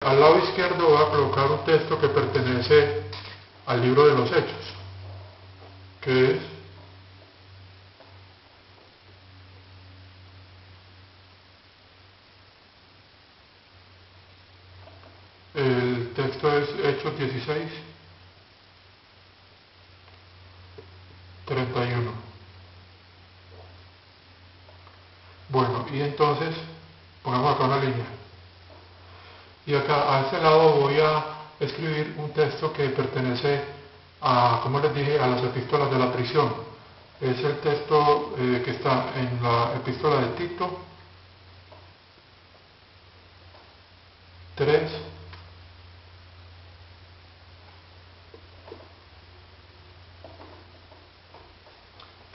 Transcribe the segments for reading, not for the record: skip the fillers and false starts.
Al lado izquierdo voy a colocar un texto que pertenece al libro de los Hechos, que es el texto es Hechos 16, 31. Bueno, y entonces pongamos acá una línea. Y acá a este lado voy a escribir un texto que pertenece a, como les dije, a las epístolas de la prisión. Es el texto que está en la epístola de Tito 3,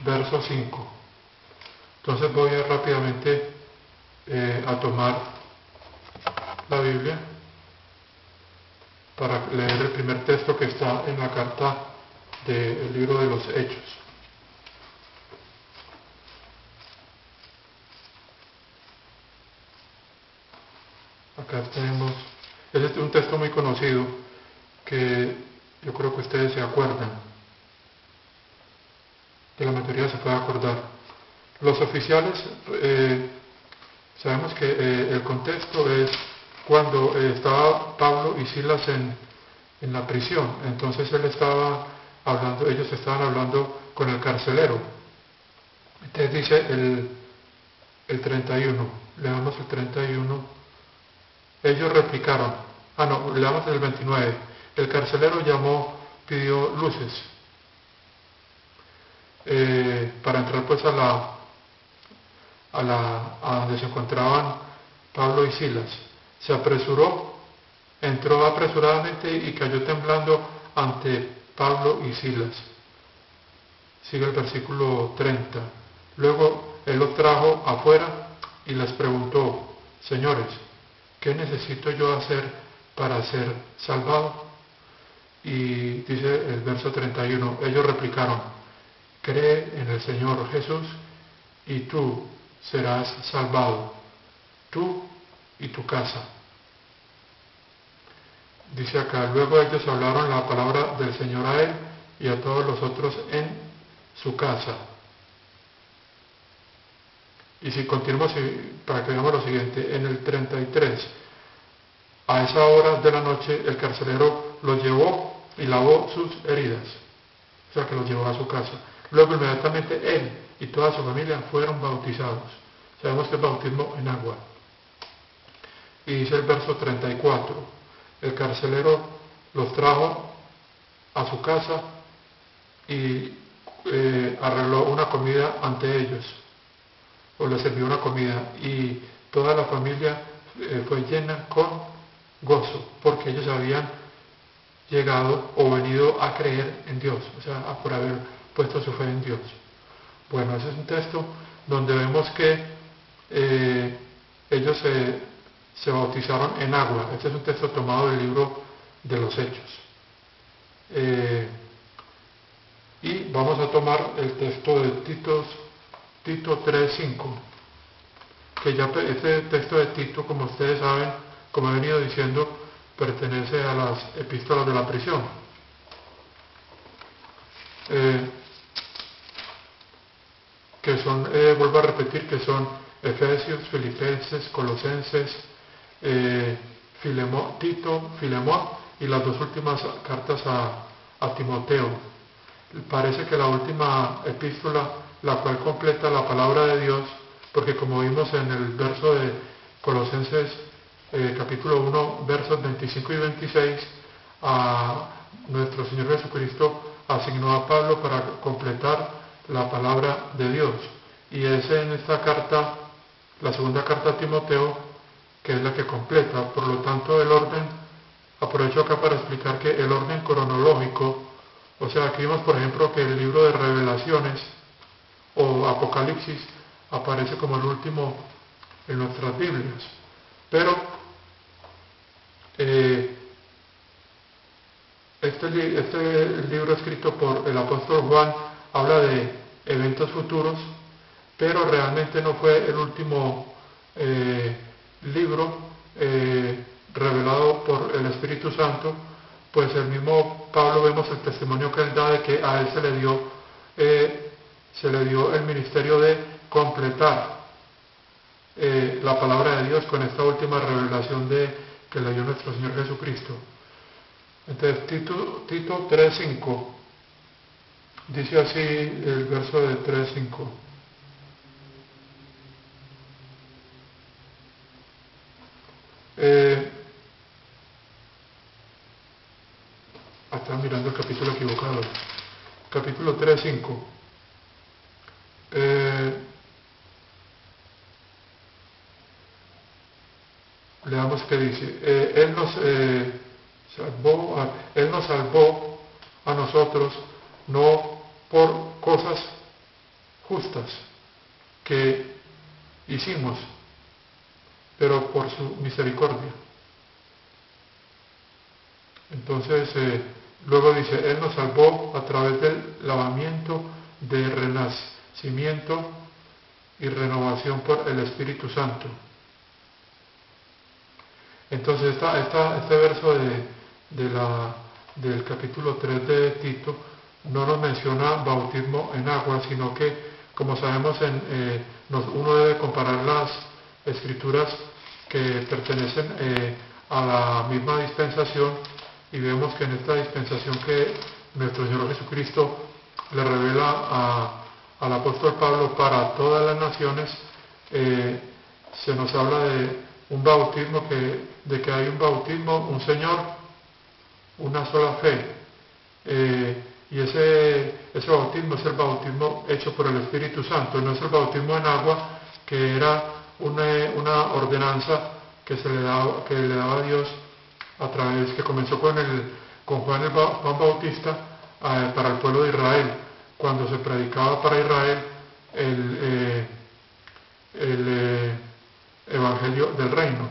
verso 5. Entonces voy a rápidamente a tomar la Biblia para leer el primer texto que está en la carta del libro de los Hechos. Acá tenemos, este es un texto muy conocido que yo creo que ustedes se acuerdan, que la mayoría se puede acordar. Los oficiales, sabemos que el contexto es cuando estaba Pablo y Silas en la prisión. Entonces ellos estaban hablando con el carcelero. Entonces dice el 31, leamos el 31. Ellos replicaron, leamos el 29. El carcelero pidió luces para entrar pues a donde se encontraban Pablo y Silas. Se apresuró, entró apresuradamente y cayó temblando ante Pablo y Silas. Sigue el versículo 30. Luego él los trajo afuera y les preguntó: señores, ¿qué necesito yo hacer para ser salvado? Y dice el verso 31, ellos replicaron: cree en el Señor Jesús y tú serás salvado, tú y tu casa. Dice acá, luego ellos hablaron la palabra del Señor a él y a todos los otros en su casa. Y si continuamos, para que veamos lo siguiente, en el 33, a esa hora de la noche el carcelero los llevó y lavó sus heridas, o sea que los llevó a su casa. Luego inmediatamente él y toda su familia fueron bautizados. Sabemos que es bautismo en agua. Y dice el verso 34, el carcelero los trajo a su casa y arregló una comida ante ellos, o les sirvió una comida, y toda la familia fue llena con gozo, porque ellos habían llegado o venido a creer en Dios, o sea, por haber puesto su fe en Dios. Bueno, ese es un texto donde vemos que ellos se bautizaron en agua. Este es un texto tomado del libro de los Hechos. Y vamos a tomar el texto de Tito 3:5, que ya este texto de Tito, como ustedes saben, como he venido diciendo, pertenece a las epístolas de la prisión. Que son, vuelvo a repetir, que son Efesios, Filipenses, Colosenses, Tito, Filemón y las dos últimas cartas a Timoteo. Parece que la última epístola, la cual completa la palabra de Dios, porque como vimos en el verso de Colosenses capítulo 1, versos 25 y 26, a nuestro Señor Jesucristo asignó a Pablo para completar la palabra de Dios. Y es en esta carta, la segunda carta a Timoteo, que es la que completa. Por lo tanto, el orden, aprovecho acá para explicar que el orden cronológico, o sea, aquí vimos por ejemplo que el libro de Revelaciones o Apocalipsis aparece como el último en nuestras Biblias, pero este libro escrito por el apóstol Juan habla de eventos futuros, pero realmente no fue el último libro revelado por el Espíritu Santo, pues el mismo Pablo vemos el testimonio que él da de que a él se le dio el ministerio de completar la palabra de Dios con esta última revelación que le dio nuestro Señor Jesucristo. Entonces Tito 3:5 dice así el verso de 3:5. Estaba mirando el capítulo equivocado. Capítulo 3:5. Leamos qué dice. Él nos salvó a nosotros no por cosas justas que hicimos, pero por su misericordia. Entonces, luego dice, Él nos salvó a través del lavamiento de renacimiento y renovación por el Espíritu Santo. Entonces, este verso del capítulo 3 de Tito no nos menciona bautismo en agua, sino que, como sabemos, uno debe comparar las escrituras que pertenecen a la misma dispensación, y vemos que en esta dispensación que nuestro Señor Jesucristo le revela al apóstol Pablo para todas las naciones, se nos habla de un bautismo, de que hay un bautismo, un Señor, una sola fe, y ese bautismo es el bautismo hecho por el Espíritu Santo, no es el bautismo en agua, que era una ordenanza que le daba a Dios a través, que comenzó con Juan Bautista para el pueblo de Israel, cuando se predicaba para Israel el evangelio del reino.